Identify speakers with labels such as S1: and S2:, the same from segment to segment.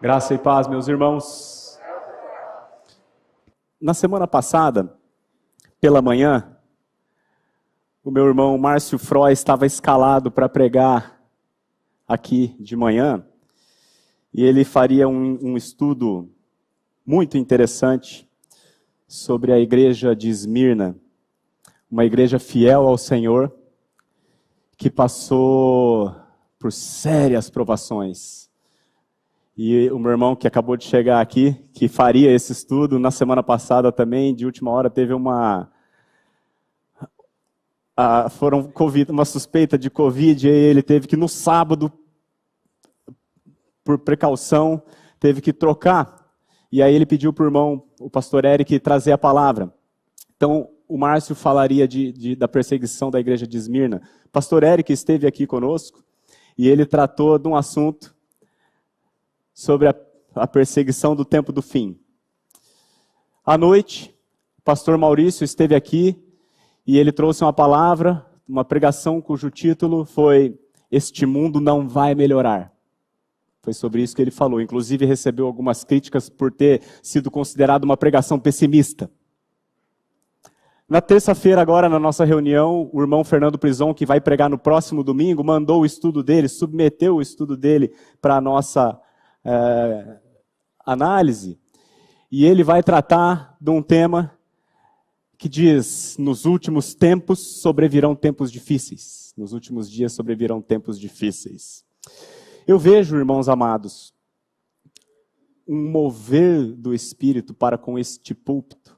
S1: Graça e paz, meus irmãos. Na semana passada, pela manhã, o meu irmão Márcio Froy estava escalado para pregar aqui de manhã, e ele faria um estudo muito interessante sobre a igreja de Esmirna, uma igreja fiel ao Senhor, que passou por sérias provações. E o meu irmão que acabou de chegar aqui, que faria esse estudo, na semana passada também, de última hora, teve uma suspeita de Covid, e ele teve que, no sábado, por precaução, teve que trocar. E aí ele pediu para o irmão, o pastor Eric, trazer a palavra. Então, o Márcio falaria da perseguição da igreja de Esmirna. O pastor Eric esteve aqui conosco, e ele tratou de um assunto sobre a perseguição do tempo do fim. À noite, o pastor Maurício esteve aqui e ele trouxe uma palavra, uma pregação cujo título foi "Este mundo não vai melhorar". Foi sobre isso que ele falou. Inclusive recebeu algumas críticas por ter sido considerado uma pregação pessimista. Na terça-feira, agora, na nossa reunião, o irmão Fernando Prison, que vai pregar no próximo domingo, mandou o estudo dele, submeteu o estudo dele para a nossa análise, e ele vai tratar de um tema que diz: nos últimos tempos sobrevirão tempos difíceis. Nos últimos dias sobrevirão tempos difíceis. Eu vejo, irmãos amados, um mover do Espírito para com este púlpito,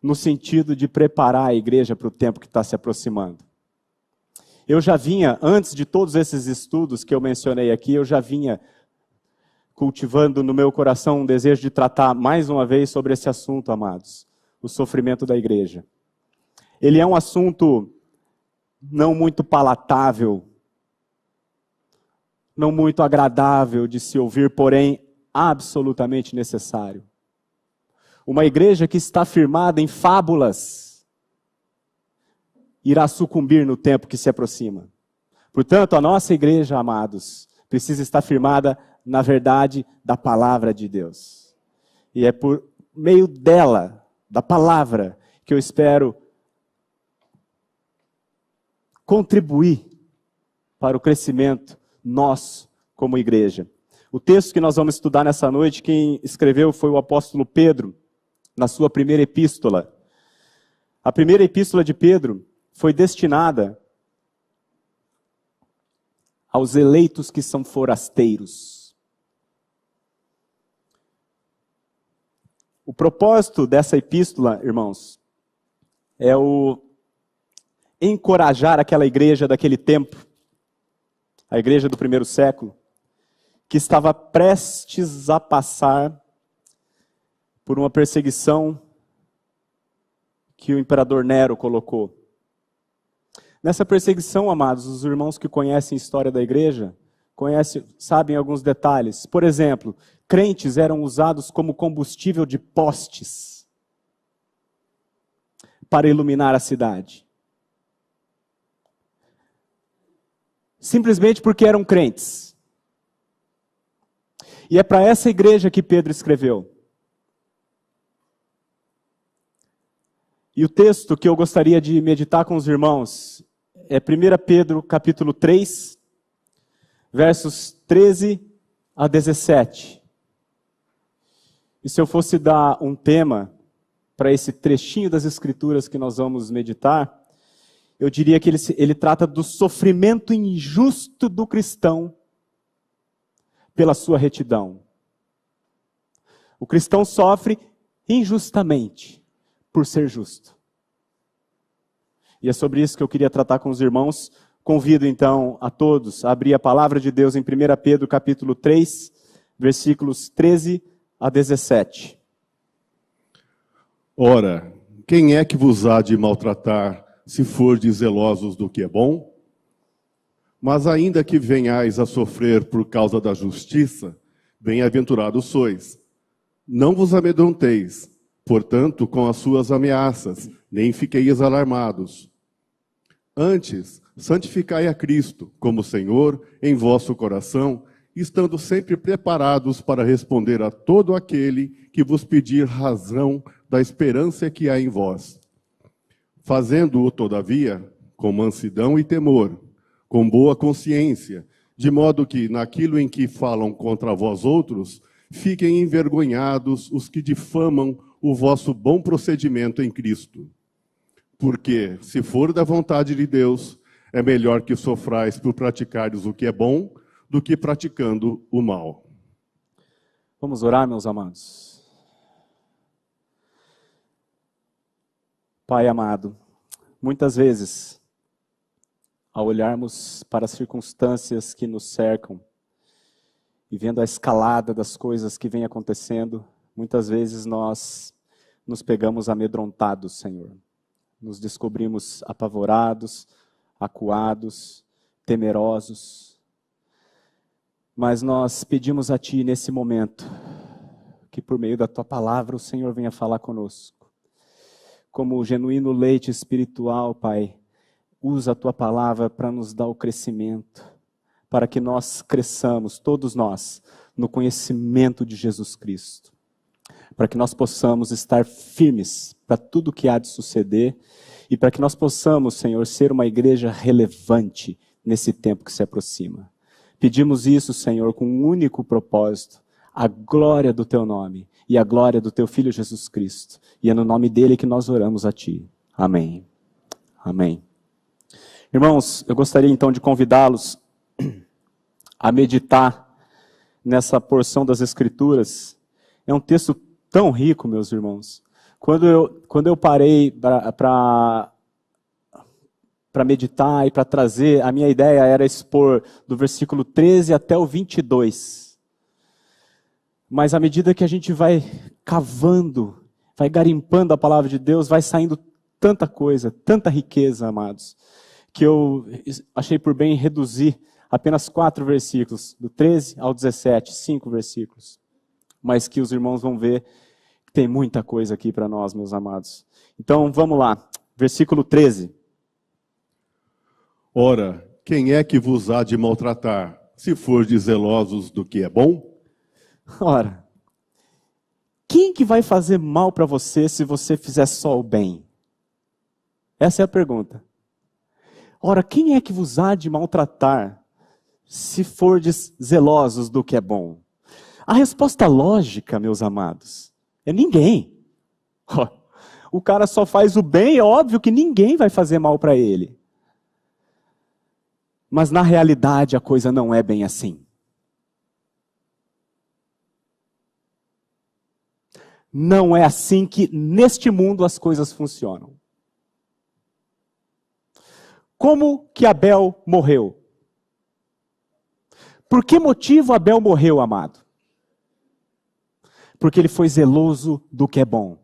S1: no sentido de preparar a igreja para o tempo que está se aproximando. Eu já vinha, antes de todos esses estudos que eu mencionei aqui, eu já vinha cultivando no meu coração um desejo de tratar mais uma vez sobre esse assunto, amados, o sofrimento da igreja. Ele é um assunto não muito palatável, não muito agradável de se ouvir, porém absolutamente necessário. Uma igreja que está firmada em fábulas irá sucumbir no tempo que se aproxima. Portanto, a nossa igreja, amados, precisa estar firmada na verdade da palavra de Deus. E é por meio dela, da palavra, que eu espero contribuir para o crescimento nosso como igreja. O texto que nós vamos estudar nessa noite, quem escreveu foi o apóstolo Pedro, na sua primeira epístola. A primeira epístola de Pedro foi destinada aos eleitos que são forasteiros. O propósito dessa epístola, irmãos, é o encorajar aquela igreja daquele tempo, a igreja do primeiro século, que estava prestes a passar por uma perseguição que o imperador Nero colocou. Nessa perseguição, amados, os irmãos que conhecem a história da igreja, sabem alguns detalhes. Por exemplo, crentes eram usados como combustível de postes para iluminar a cidade. Simplesmente porque eram crentes. E é para essa igreja que Pedro escreveu. E o texto que eu gostaria de meditar com os irmãos é 1 Pedro capítulo 3, versos 13 a 17. E se eu fosse dar um tema para esse trechinho das Escrituras que nós vamos meditar, eu diria que ele trata do sofrimento injusto do cristão pela sua retidão. O cristão sofre injustamente por ser justo. E é sobre isso que eu queria tratar com os irmãos. Convido então a todos a abrir a palavra de Deus em 1 Pedro capítulo 3, versículos 13 a 17.
S2: Ora, quem é que vos há de maltratar, se fordes zelosos do que é bom? Mas ainda que venhais a sofrer por causa da justiça, bem-aventurados sois. Não vos amedronteis, portanto, com as suas ameaças, nem fiqueis alarmados. Antes, santificai a Cristo como Senhor em vosso coração, estando sempre preparados para responder a todo aquele que vos pedir razão da esperança que há em vós. Fazendo-o, todavia, com mansidão e temor, com boa consciência, de modo que, naquilo em que falam contra vós outros, fiquem envergonhados os que difamam o vosso bom procedimento em Cristo. Porque, se for da vontade de Deus, é melhor que sofrais por praticares o que é bom, do que praticando o mal.
S1: Vamos orar, meus amados. Pai amado, muitas vezes, ao olharmos para as circunstâncias que nos cercam e vendo a escalada das coisas que vem acontecendo, muitas vezes nós nos pegamos amedrontados, Senhor. Nos descobrimos apavorados, acuados, temerosos. Mas nós pedimos a Ti nesse momento, que por meio da Tua palavra o Senhor venha falar conosco. Como o genuíno leite espiritual, Pai, usa a Tua palavra para nos dar o crescimento, para que nós cresçamos, todos nós, no conhecimento de Jesus Cristo. Para que nós possamos estar firmes para tudo o que há de suceder e para que nós possamos, Senhor, ser uma igreja relevante nesse tempo que se aproxima. Pedimos isso, Senhor, com um único propósito, a glória do Teu nome e a glória do Teu Filho Jesus Cristo. E é no nome dele que nós oramos a Ti. Amém. Amém. Irmãos, eu gostaria então de convidá-los a meditar nessa porção das Escrituras. É um texto tão rico, meus irmãos. Quando eu parei para meditar e para trazer, a minha ideia era expor do versículo 13 até o 22. Mas à medida que a gente vai cavando, vai garimpando a palavra de Deus, vai saindo tanta coisa, tanta riqueza, amados, que eu achei por bem reduzir apenas 4 versículos, do 13 ao 17, 5 versículos. Mas que os irmãos vão ver que tem muita coisa aqui para nós, meus amados. Então, vamos lá. Versículo 13.
S2: Ora, quem é que vos há de maltratar, se fordes zelosos do que é bom?
S1: Ora, quem que vai fazer mal para você se você fizer só o bem? Essa é a pergunta. Ora, quem é que vos há de maltratar, se fordes zelosos do que é bom? A resposta lógica, meus amados, é ninguém. O cara só faz o bem, é óbvio que ninguém vai fazer mal para ele. Mas na realidade a coisa não é bem assim. Não é assim que neste mundo as coisas funcionam. Como que Abel morreu? Por que motivo Abel morreu, amado? Porque ele foi zeloso do que é bom.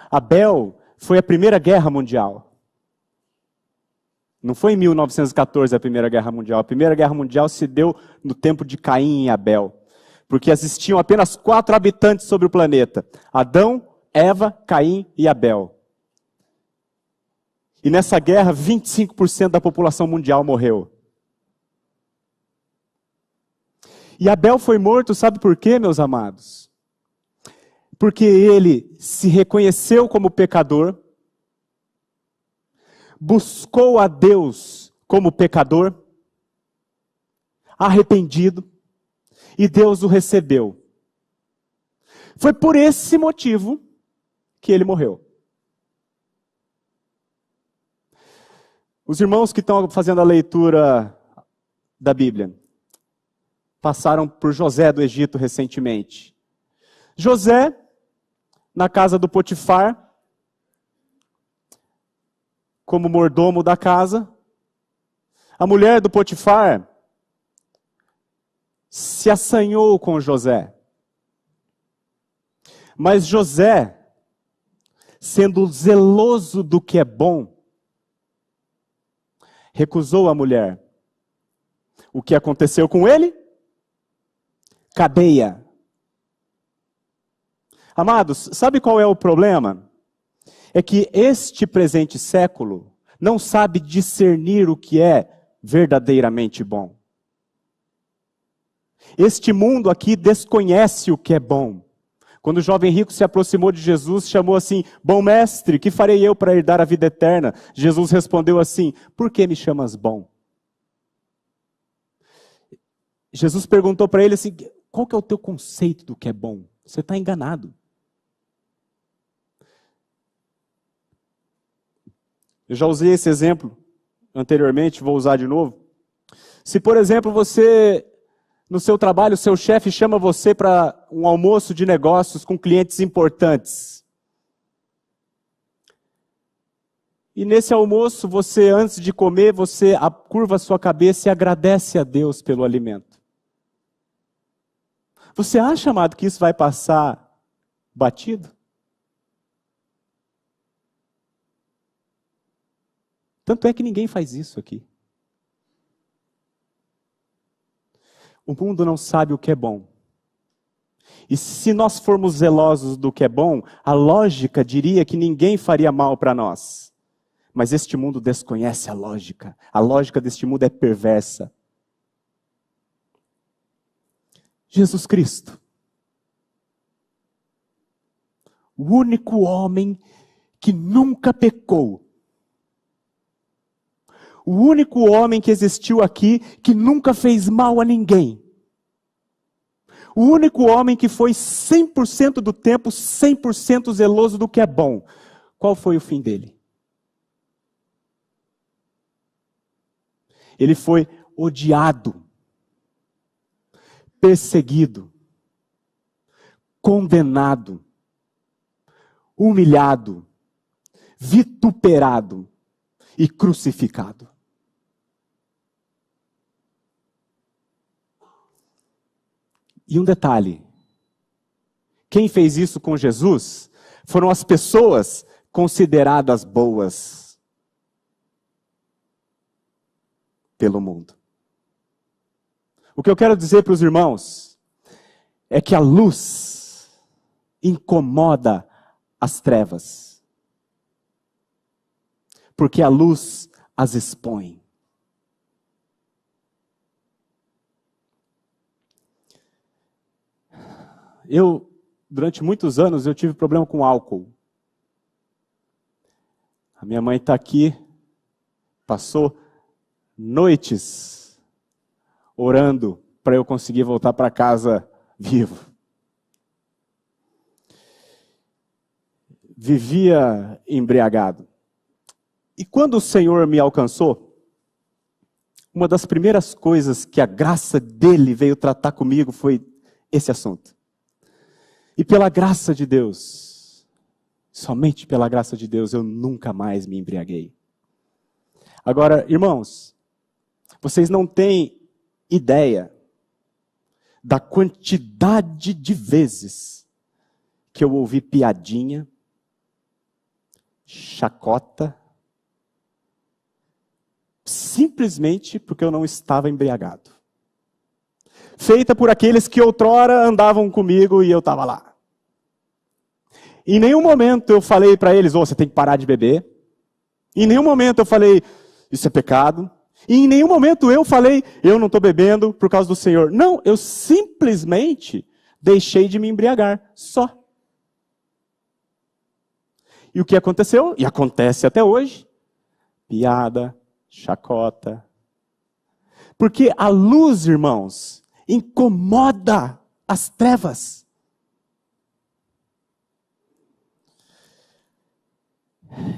S1: Abel foi a Primeira Guerra Mundial. Não foi em 1914 a Primeira Guerra Mundial. A Primeira Guerra Mundial se deu no tempo de Caim e Abel. Porque existiam apenas 4 habitantes sobre o planeta. Adão, Eva, Caim e Abel. E nessa guerra, 25% da população mundial morreu. E Abel foi morto, sabe por quê, meus amados? Porque ele se reconheceu como pecador, buscou a Deus como pecador, arrependido, e Deus o recebeu. Foi por esse motivo que ele morreu. Os irmãos que estão fazendo a leitura da Bíblia passaram por José do Egito recentemente. José, na casa do Potifar, como mordomo da casa, a mulher do Potifar se assanhou com José. Mas José, sendo zeloso do que é bom, recusou a mulher. O que aconteceu com ele? Cadeia. Amados, sabe qual é o problema? É que este presente século não sabe discernir o que é verdadeiramente bom. Este mundo aqui desconhece o que é bom. Quando o jovem rico se aproximou de Jesus, chamou assim: bom mestre, que farei eu para herdar a vida eterna? Jesus respondeu assim: por que me chamas bom? Jesus perguntou para ele assim: qual que é o teu conceito do que é bom? Você está enganado. Eu já usei esse exemplo anteriormente, vou usar de novo. Se, por exemplo, você, no seu trabalho, o seu chefe chama você para um almoço de negócios com clientes importantes. E nesse almoço, você, antes de comer, você curva a sua cabeça e agradece a Deus pelo alimento. Você acha, amado, que isso vai passar batido? Tanto é que ninguém faz isso aqui. O mundo não sabe o que é bom. E se nós formos zelosos do que é bom, a lógica diria que ninguém faria mal para nós. Mas este mundo desconhece a lógica. A lógica deste mundo é perversa. Jesus Cristo, o único homem que nunca pecou, o único homem que existiu aqui que nunca fez mal a ninguém, o único homem que foi 100% do tempo 100% zeloso do que é bom, qual foi o fim dele? Ele foi odiado, perseguido, condenado, humilhado, vituperado e crucificado. E um detalhe, quem fez isso com Jesus foram as pessoas consideradas boas pelo mundo. O que eu quero dizer para os irmãos é que a luz incomoda as trevas, porque a luz as expõe. Durante muitos anos, eu tive problema com álcool. A minha mãe está aqui, passou noites orando para eu conseguir voltar para casa vivo. Vivia embriagado. E quando o Senhor me alcançou, uma das primeiras coisas que a graça dele veio tratar comigo foi esse assunto. E pela graça de Deus, somente pela graça de Deus, eu nunca mais me embriaguei. Agora, irmãos, vocês não têm ideia da quantidade de vezes que eu ouvi piadinha, chacota, simplesmente porque eu não estava embriagado. Feita por aqueles que outrora andavam comigo e eu estava lá. Em nenhum momento eu falei para eles: você tem que parar de beber. Em nenhum momento eu falei: isso é pecado. E em nenhum momento eu falei: eu não estou bebendo por causa do Senhor. Não, eu simplesmente deixei de me embriagar, só. E o que aconteceu? E acontece até hoje. Piada, chacota. Porque a luz, irmãos, incomoda as trevas.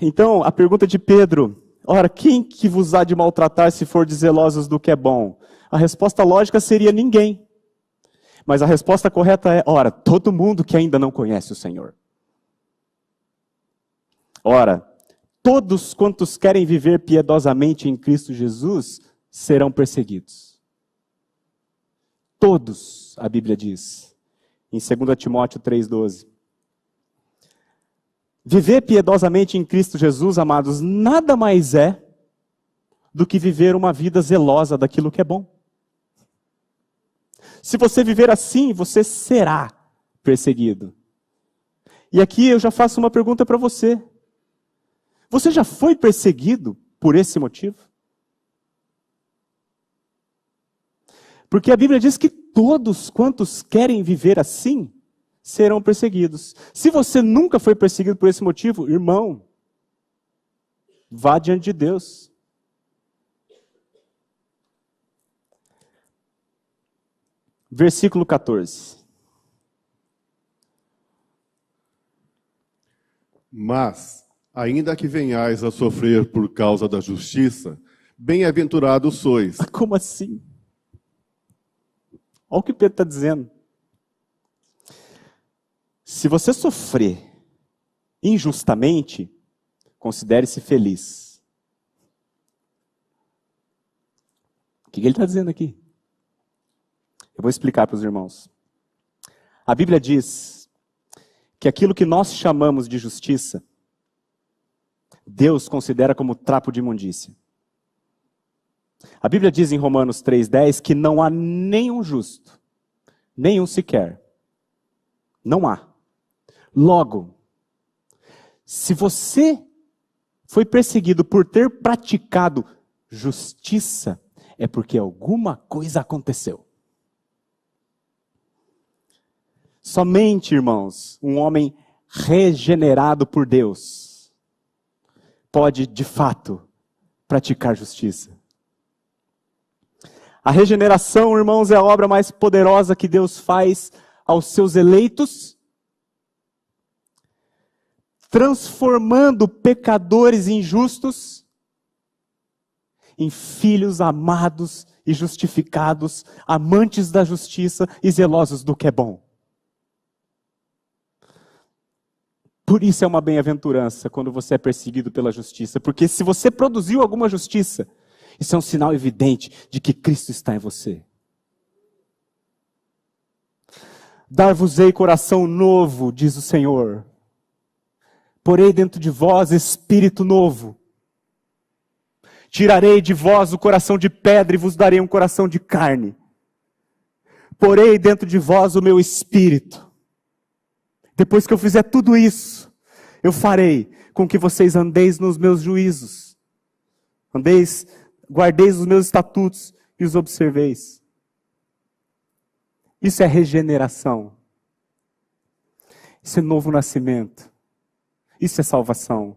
S1: Então, a pergunta de Pedro: ora, quem que vos há de maltratar se for zelosos do que é bom? A resposta lógica seria ninguém. Mas a resposta correta é: ora, todo mundo que ainda não conhece o Senhor. Ora, todos quantos querem viver piedosamente em Cristo Jesus serão perseguidos. Todos, a Bíblia diz, em 2 Timóteo 3,12. Viver piedosamente em Cristo Jesus, amados, nada mais é do que viver uma vida zelosa daquilo que é bom. Se você viver assim, você será perseguido. E aqui eu já faço uma pergunta para você. Você já foi perseguido por esse motivo? Porque a Bíblia diz que todos quantos querem viver assim serão perseguidos. Se você nunca foi perseguido por esse motivo, irmão, vá diante de Deus. Versículo 14.
S2: Mas, ainda que venhais a sofrer por causa da justiça, bem-aventurados sois.
S1: Como assim? Olha o que Pedro está dizendo. Se você sofrer injustamente, considere-se feliz. O que ele está dizendo aqui? Eu vou explicar para os irmãos. A Bíblia diz que aquilo que nós chamamos de justiça, Deus considera como trapo de imundícia. A Bíblia diz em Romanos 3,10 que não há nenhum justo, nenhum sequer. Não há. Logo, se você foi perseguido por ter praticado justiça, é porque alguma coisa aconteceu. Somente, irmãos, um homem regenerado por Deus pode, de fato, praticar justiça. A regeneração, irmãos, é a obra mais poderosa que Deus faz aos seus eleitos, transformando pecadores injustos em filhos amados e justificados, amantes da justiça e zelosos do que é bom. Por isso é uma bem-aventurança quando você é perseguido pela justiça, porque se você produziu alguma justiça, isso é um sinal evidente de que Cristo está em você. Dar-vos-ei coração novo, diz o Senhor. Porei dentro de vós espírito novo. Tirarei de vós o coração de pedra e vos darei um coração de carne. Porei dentro de vós o meu espírito. Depois que eu fizer tudo isso, eu farei com que vocês andeis nos meus juízos. Guardeis os meus estatutos e os observeis. Isso é regeneração. Isso é novo nascimento. Isso é salvação.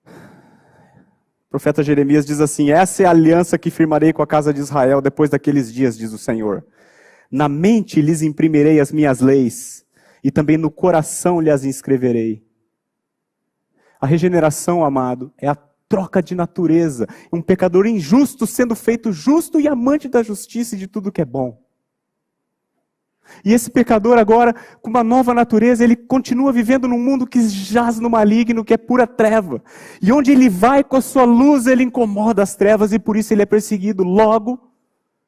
S1: O profeta Jeremias diz assim: essa é a aliança que firmarei com a casa de Israel depois daqueles dias, diz o Senhor. Na mente lhes imprimirei as minhas leis, e também no coração lhes inscreverei. A regeneração, amado, é a troca de natureza. Um pecador injusto sendo feito justo e amante da justiça e de tudo que é bom. E esse pecador agora, com uma nova natureza, ele continua vivendo num mundo que jaz no maligno, que é pura treva. E onde ele vai com a sua luz, ele incomoda as trevas e por isso ele é perseguido. Logo,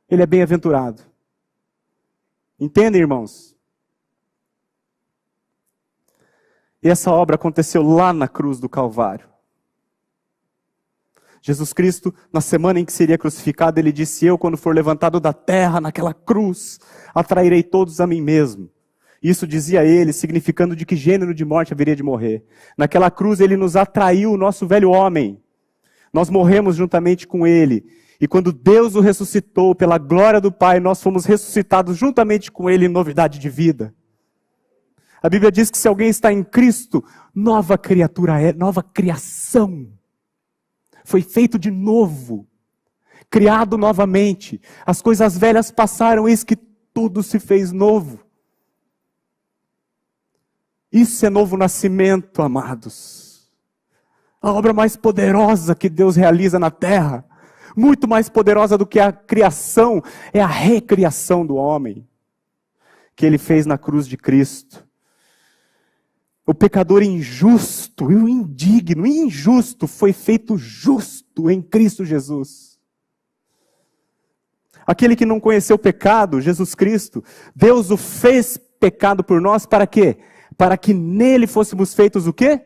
S1: ele é bem-aventurado. Entendem, irmãos? E essa obra aconteceu lá na cruz do Calvário. Jesus Cristo, na semana em que seria crucificado, ele disse: eu, quando for levantado da terra, naquela cruz, atrairei todos a mim mesmo. Isso dizia ele, significando de que gênero de morte haveria de morrer. Naquela cruz ele nos atraiu, o nosso velho homem. Nós morremos juntamente com ele. E quando Deus o ressuscitou pela glória do Pai, nós fomos ressuscitados juntamente com ele em novidade de vida. A Bíblia diz que se alguém está em Cristo, nova criatura é, nova criação. Foi feito de novo, criado novamente. As coisas velhas passaram, eis que tudo se fez novo. Isso é novo nascimento, amados. A obra mais poderosa que Deus realiza na terra, muito mais poderosa do que a criação, é a recriação do homem, que ele fez na cruz de Cristo. O pecador injusto e o indigno e injusto foi feito justo em Cristo Jesus. Aquele que não conheceu o pecado, Jesus Cristo, Deus o fez pecado por nós para quê? Para que nele fôssemos feitos o quê?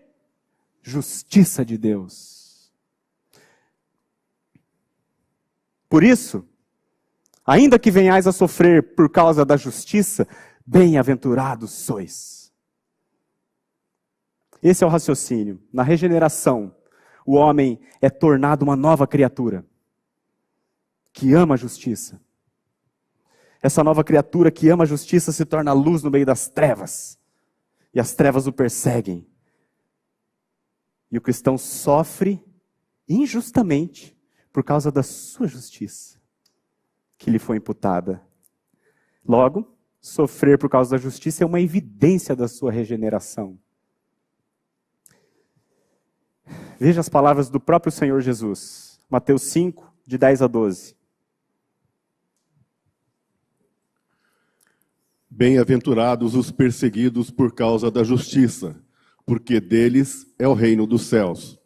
S1: Justiça de Deus. Por isso, ainda que venhais a sofrer por causa da justiça, bem-aventurados sois. Esse é o raciocínio. Na regeneração, o homem é tornado uma nova criatura, que ama a justiça. Essa nova criatura que ama a justiça se torna luz no meio das trevas. E as trevas o perseguem. E o cristão sofre injustamente por causa da sua justiça, que lhe foi imputada. Logo, sofrer por causa da justiça é uma evidência da sua regeneração. Veja as palavras do próprio Senhor Jesus. Mateus 5, de 10 a 12.
S2: Bem-aventurados os perseguidos por causa da justiça, porque deles é o reino dos céus.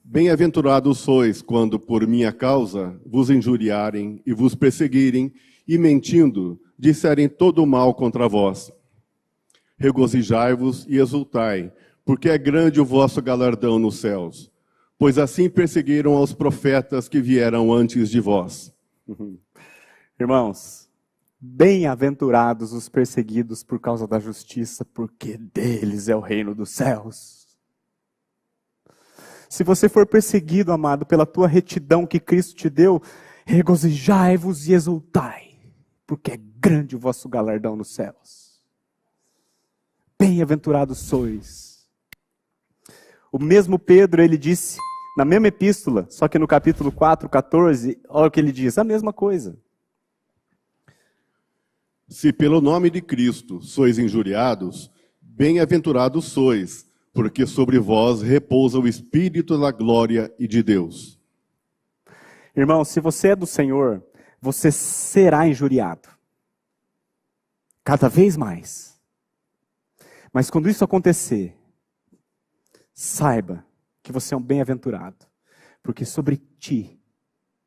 S2: Bem-aventurados sois quando por minha causa vos injuriarem e vos perseguirem, e mentindo, disserem todo o mal contra vós. Regozijai-vos e exultai, porque é grande o vosso galardão nos céus, pois assim perseguiram aos profetas que vieram antes de vós.
S1: Irmãos, bem-aventurados os perseguidos por causa da justiça, porque deles é o reino dos céus. Se você for perseguido, amado, pela tua retidão que Cristo te deu, regozijai-vos e exultai, porque é grande o vosso galardão nos céus. Bem-aventurados sois. O mesmo Pedro, ele disse, na mesma epístola, só que no capítulo 4, 14, olha o que ele diz, a mesma coisa.
S2: Se pelo nome de Cristo sois injuriados, bem-aventurados sois, porque sobre vós repousa o Espírito da glória e de Deus.
S1: Irmão, se você é do Senhor, você será injuriado. Cada vez mais. Mas quando isso acontecer, saiba que você é um bem-aventurado, porque sobre ti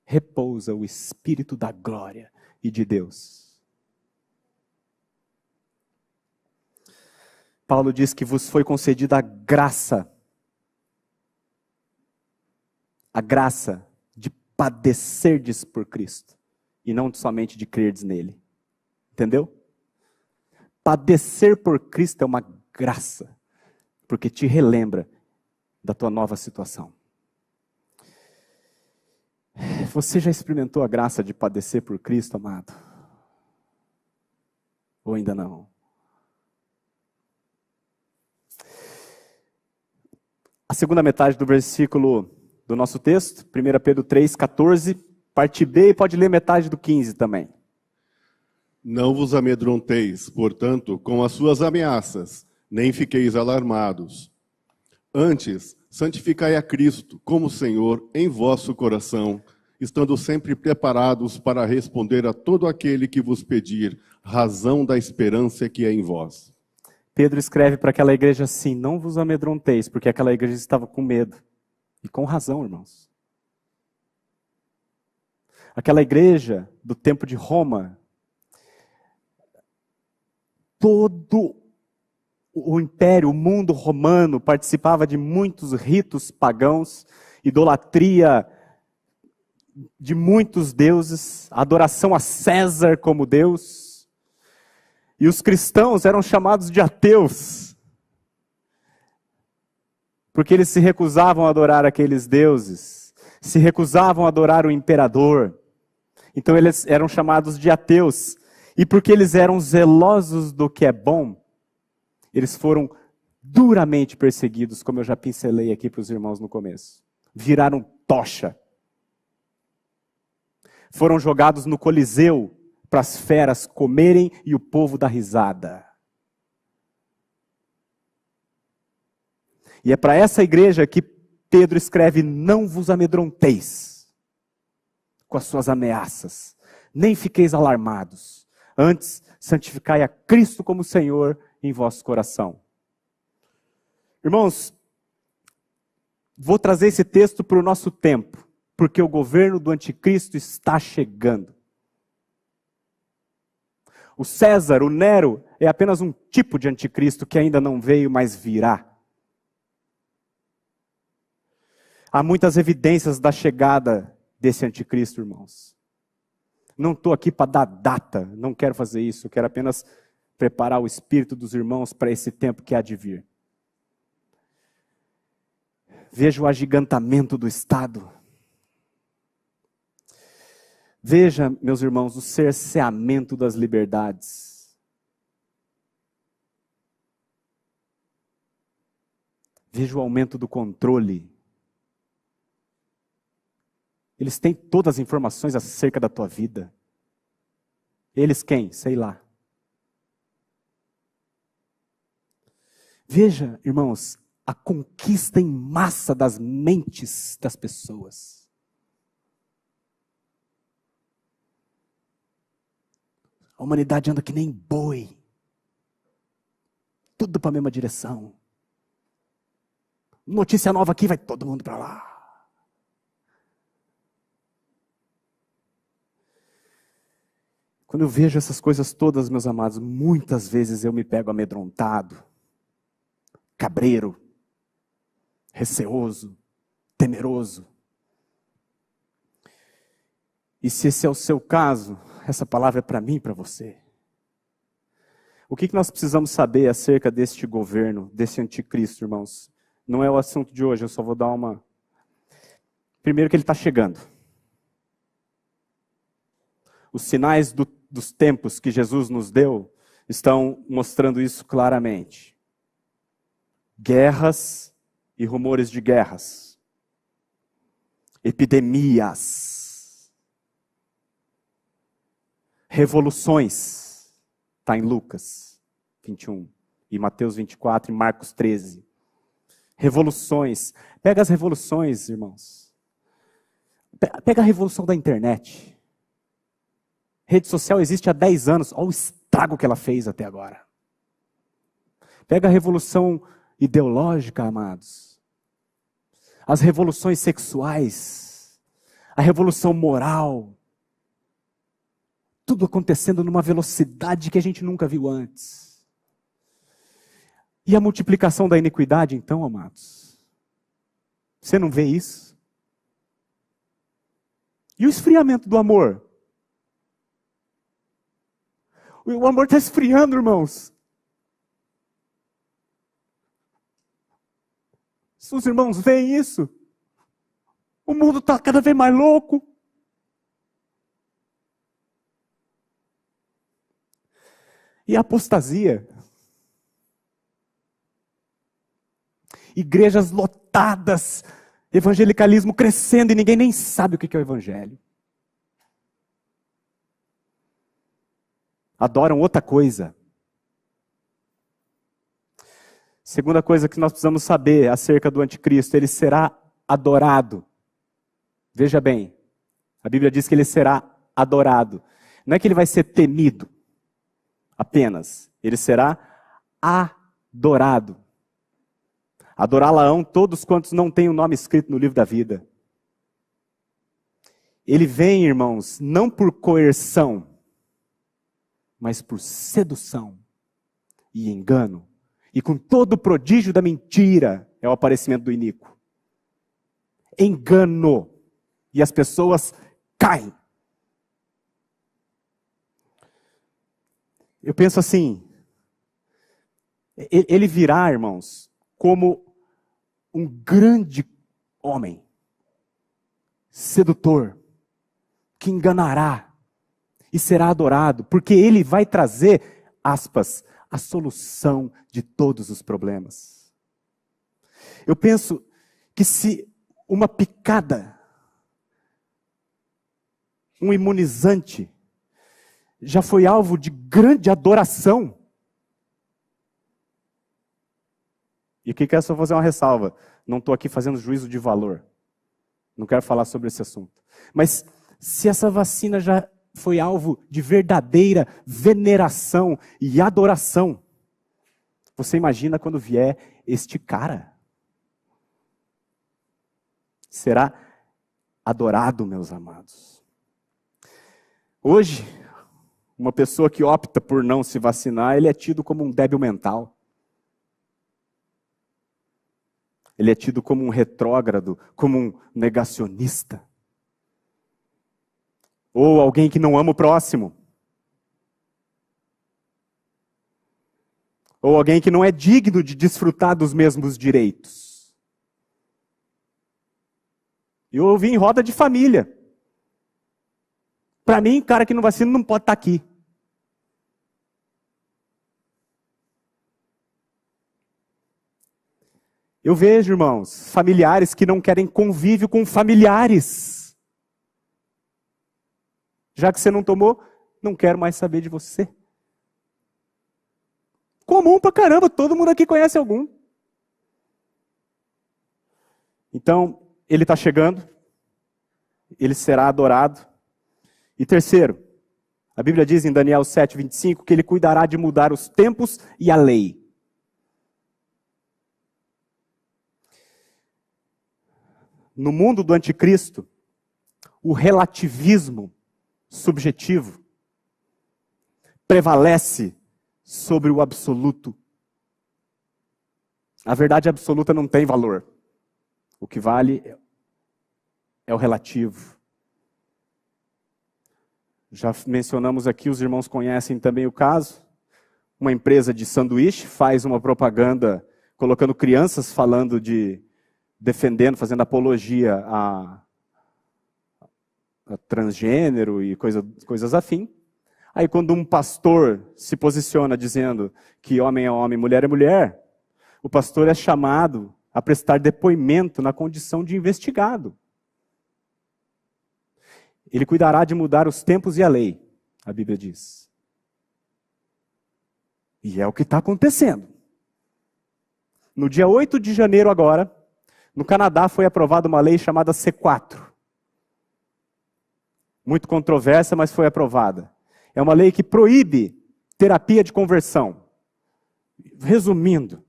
S1: repousa o Espírito da glória e de Deus. Paulo diz que vos foi concedida a graça de padecerdes por Cristo, e não somente de crerdes nele. Entendeu? Padecer por Cristo é uma graça, porque te relembra da tua nova situação. Você já experimentou a graça de padecer por Cristo, amado? Ou ainda não? A segunda metade do versículo do nosso texto, 1 Pedro 3, 14, parte B, e pode ler metade do 15 também.
S2: Não vos amedronteis, portanto, com as suas ameaças, nem fiqueis alarmados. Antes, santificai a Cristo como Senhor em vosso coração, estando sempre preparados para responder a todo aquele que vos pedir razão da esperança que é em vós.
S1: Pedro escreve para aquela igreja assim, não vos amedronteis, porque aquela igreja estava com medo. E com razão, irmãos. Aquela igreja do tempo de Roma, todo o império, o mundo romano participava de muitos ritos pagãos, idolatria de muitos deuses, adoração a César como Deus. E os cristãos eram chamados de ateus, porque eles se recusavam a adorar aqueles deuses, se recusavam a adorar o imperador. Então eles eram chamados de ateus. E porque eles eram zelosos do que é bom, eles foram duramente perseguidos, como eu já pincelei aqui para os irmãos no começo. Viraram tocha. Foram jogados no Coliseu, para as feras comerem e o povo dar risada. E é para essa igreja que Pedro escreve, não vos amedronteis com as suas ameaças, nem fiqueis alarmados. Antes, santificai a Cristo como Senhor em vosso coração. Irmãos, vou trazer esse texto para o nosso tempo, porque o governo do anticristo está chegando. O César, o Nero, é apenas um tipo de anticristo que ainda não veio, mas virá. Há muitas evidências da chegada desse anticristo, irmãos. Não estou aqui para dar data, não quero fazer isso, quero apenas preparar o espírito dos irmãos para esse tempo que há de vir. Veja o agigantamento do Estado. Veja, meus irmãos, o cerceamento das liberdades. Veja o aumento do controle. Eles têm todas as informações acerca da tua vida. Eles quem? Sei lá. Veja, irmãos, a conquista em massa das mentes das pessoas. A humanidade anda que nem boi. Tudo para a mesma direção. Notícia nova aqui, vai todo mundo para lá. Quando eu vejo essas coisas todas, meus amados, muitas vezes eu me pego amedrontado, cabreiro, receoso, temeroso. E se esse é o seu caso, essa palavra é para mim e para você. O que nós precisamos saber acerca deste governo, desse anticristo, irmãos? Não é o assunto de hoje, eu só vou dar uma... Primeiro que ele está chegando. Os sinais dos tempos que Jesus nos deu estão mostrando isso claramente. Guerras e rumores de guerras. Epidemias. Revoluções, está em Lucas 21, e Mateus 24 e Marcos 13. Revoluções. Pega as revoluções, irmãos. Pega a revolução da internet. Rede social existe há 10 anos, olha o estrago que ela fez até agora. Pega a revolução ideológica, amados. As revoluções sexuais. A revolução moral. Tudo acontecendo numa velocidade que a gente nunca viu antes. E a multiplicação da iniquidade, então, amados? Você não vê isso? E o esfriamento do amor? O amor está esfriando, irmãos. Se os irmãos veem isso, o mundo está cada vez mais louco. E a apostasia. Igrejas lotadas, evangelicalismo crescendo e ninguém nem sabe o que é o evangelho. Adoram outra coisa. Segunda coisa que nós precisamos saber acerca do anticristo, ele será adorado. Veja bem, a Bíblia diz que ele será adorado. Não é que ele vai ser temido. Apenas, ele será adorado. Adorá-la-ão todos quantos não têm o nome escrito no livro da vida. Ele vem, irmãos, não por coerção, mas por sedução e engano. E com todo o prodígio da mentira é o aparecimento do iníquo. Engano. E as pessoas caem. Eu penso assim, ele virá, irmãos, como um grande homem, sedutor, que enganará e será adorado, porque ele vai trazer, aspas, a solução de todos os problemas. Eu penso que se uma picada, um imunizante, já foi alvo de grande adoração. E o que é só fazer uma ressalva? Não estou aqui fazendo juízo de valor. Não quero falar sobre esse assunto. Mas se essa vacina já foi alvo de verdadeira veneração e adoração, você imagina quando vier este cara? Será adorado, meus amados. Hoje, uma pessoa que opta por não se vacinar, ele é tido como um débil mental. Ele é tido como um retrógrado, como um negacionista. Ou alguém que não ama o próximo. Ou alguém que não é digno de desfrutar dos mesmos direitos. E eu ouvi em roda de família. Para mim, cara que não vacina não pode estar aqui. Eu vejo, irmãos, familiares que não querem convívio com familiares. Já que você não tomou, não quero mais saber de você. Comum pra caramba, todo mundo aqui conhece algum. Então, ele está chegando, ele será adorado. E terceiro, a Bíblia diz em Daniel 7:25 que ele cuidará de mudar os tempos e a lei. No mundo do anticristo, o relativismo subjetivo prevalece sobre o absoluto. A verdade absoluta não tem valor. O que vale é o relativo. Já mencionamos aqui, os irmãos conhecem também o caso. Uma empresa de sanduíche faz uma propaganda colocando crianças falando defendendo, fazendo apologia a transgênero e coisas afim. Aí quando um pastor se posiciona dizendo que homem é homem, mulher é mulher, o pastor é chamado a prestar depoimento na condição de investigado. Ele cuidará de mudar os tempos e a lei, a Bíblia diz. E é o que está acontecendo. No dia 8 de janeiro agora, no Canadá foi aprovada uma lei chamada C4. Muito controversa, mas foi aprovada. É uma lei que proíbe terapia de conversão. Resumindo,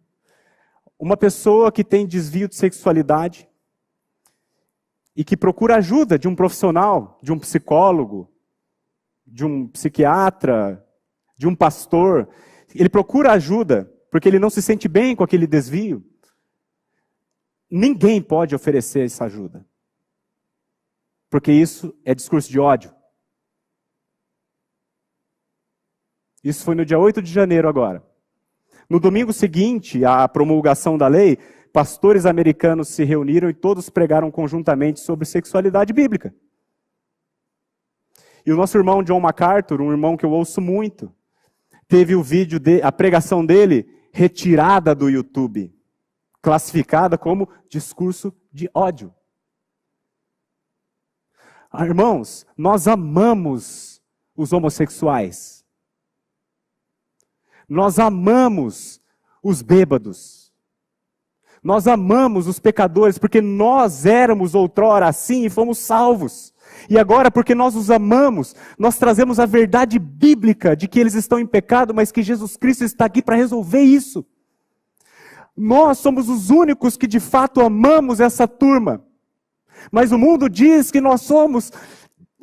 S1: uma pessoa que tem desvio de sexualidade e que procura ajuda de um profissional, de um psicólogo, de um psiquiatra, de um pastor, ele procura ajuda porque ele não se sente bem com aquele desvio. Ninguém pode oferecer essa ajuda. Porque isso é discurso de ódio. Isso foi no dia 8 de janeiro agora. No domingo seguinte à promulgação da lei, pastores americanos se reuniram e todos pregaram conjuntamente sobre sexualidade bíblica. E o nosso irmão John MacArthur, um irmão que eu ouço muito, teve o vídeo, a pregação dele retirada do YouTube, classificada como discurso de ódio. Irmãos, nós amamos os homossexuais. Nós amamos os bêbados. Nós amamos os pecadores, porque nós éramos outrora assim e fomos salvos. E agora, porque nós os amamos, nós trazemos a verdade bíblica de que eles estão em pecado, mas que Jesus Cristo está aqui para resolver isso. Nós somos os únicos que de fato amamos essa turma. Mas o mundo diz que nós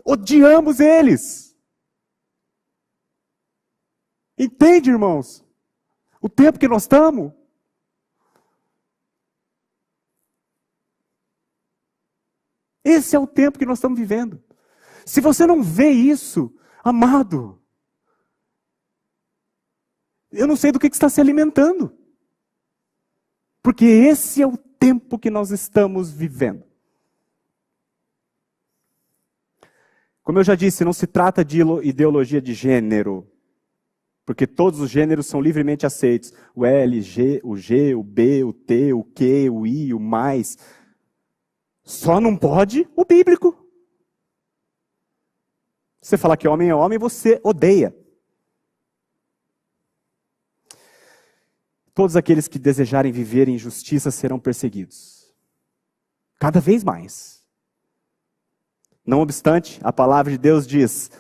S1: odiamos eles. Entende, irmãos? O tempo que nós estamos. Esse é o tempo que nós estamos vivendo. Se você não vê isso, amado, eu não sei do que está se alimentando. Porque esse é o tempo que nós estamos vivendo. Como eu já disse, não se trata de ideologia de gênero. Porque todos os gêneros são livremente aceitos. O L, o G, o B, o T, o Q, o I, o mais. Só não pode o bíblico. Você falar que homem é homem, você odeia. Todos aqueles que desejarem viver em justiça serão perseguidos. Cada vez mais. Não obstante, a palavra de Deus diz: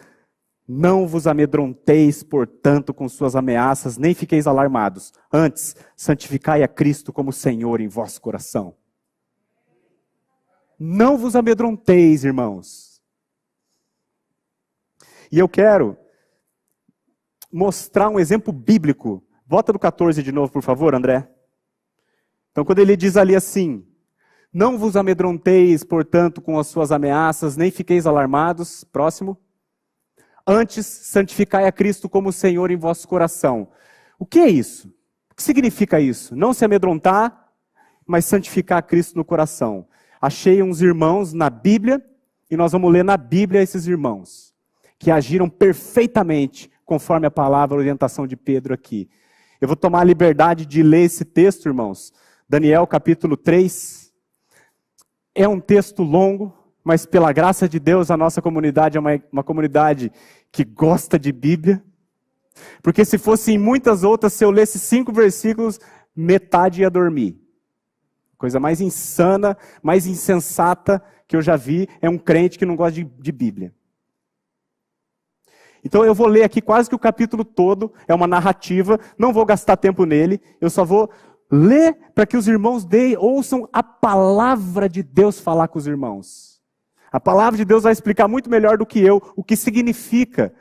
S1: não vos amedronteis, portanto, com suas ameaças, nem fiqueis alarmados. Antes, santificai a Cristo como Senhor em vosso coração. Não vos amedronteis, irmãos. E eu quero mostrar um exemplo bíblico. Volta do 14 de novo, por favor, André. Então, quando ele diz ali assim: não vos amedronteis, portanto, com as suas ameaças, nem fiqueis alarmados. Próximo. Antes, santificai a Cristo como Senhor em vosso coração. O que é isso? O que significa isso? Não se amedrontar, mas santificar a Cristo no coração. Achei uns irmãos na Bíblia, e nós vamos ler na Bíblia esses irmãos. que agiram perfeitamente conforme a palavra, a orientação de Pedro aqui. Eu vou tomar a liberdade de ler esse texto, irmãos. Daniel capítulo 3. É um texto longo, mas pela graça de Deus a nossa comunidade é uma comunidade que gosta de Bíblia. Porque se fosse em muitas outras, se eu lesse 5 versículos, metade ia dormir. Coisa mais insana, mais insensata que eu já vi é um crente que não gosta de Bíblia. Então eu vou ler aqui quase que o capítulo todo, é uma narrativa, não vou gastar tempo nele, eu só vou ler para que os irmãos ouçam a palavra de Deus falar com os irmãos. A palavra de Deus vai explicar muito melhor do que eu o que significa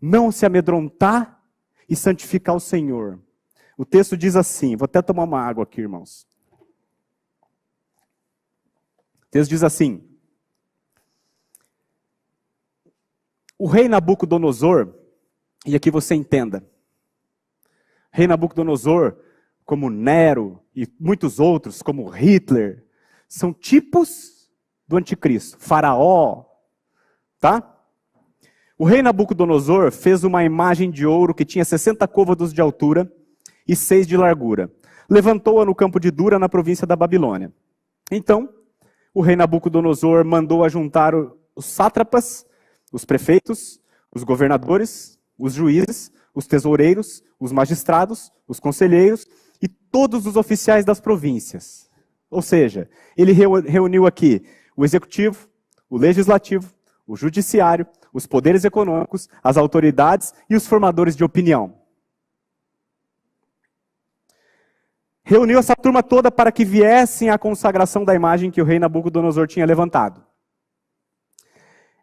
S1: não se amedrontar e santificar o Senhor. O texto diz assim, vou até tomar uma água aqui, irmãos. O texto diz assim: o rei Nabucodonosor, e aqui você entenda, rei Nabucodonosor, como Nero e muitos outros, como Hitler, são tipos do anticristo, Faraó, tá? O rei Nabucodonosor fez uma imagem de ouro que tinha 60 côvados de altura e 6 de largura. Levantou-a no campo de Dura, na província da Babilônia. Então, o rei Nabucodonosor mandou ajuntar os sátrapas, os prefeitos, os governadores, os juízes, os tesoureiros, os magistrados, os conselheiros e todos os oficiais das províncias. Ou seja, ele reuniu aqui o executivo, o legislativo, o judiciário, os poderes econômicos, as autoridades e os formadores de opinião. Reuniu essa turma toda para que viessem à consagração da imagem que o rei Nabucodonosor tinha levantado.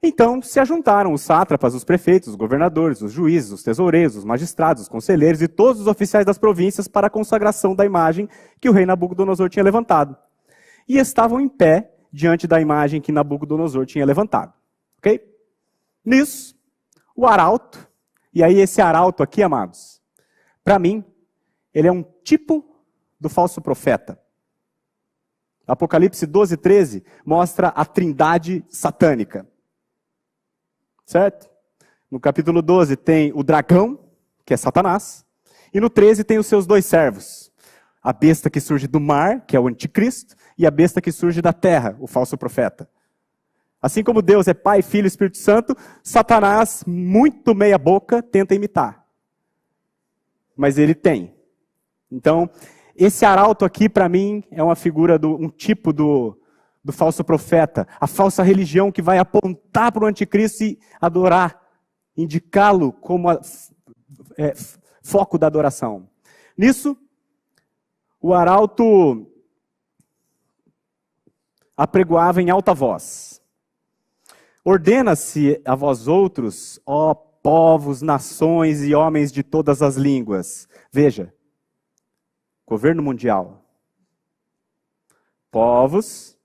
S1: Então se ajuntaram os sátrapas, os prefeitos, os governadores, os juízes, os tesoureiros, os magistrados, os conselheiros e todos os oficiais das províncias para a consagração da imagem que o rei Nabucodonosor tinha levantado. E estavam em pé diante da imagem que Nabucodonosor tinha levantado. Ok? Nisso, o arauto, e aí esse arauto aqui, amados, para mim, ele é um tipo do falso profeta. Apocalipse 12:13 mostra a trindade satânica. Certo? No capítulo 12 tem o dragão, que é Satanás, e no 13 tem os seus 2 servos. A besta que surge do mar, que é o anticristo, e a besta que surge da terra, o falso profeta. Assim como Deus é Pai, Filho e Espírito Santo, Satanás, muito meia boca, tenta imitar. Mas ele tem. Então, esse arauto aqui, para mim, é uma figura, um tipo do falso profeta. A falsa religião que vai apontar para o anticristo e adorar, indicá-lo como foco da adoração. Nisso, o arauto apregoava em alta voz: ordena-se a vós outros, ó povos, nações e homens de todas as línguas. Veja, governo mundial. Povos,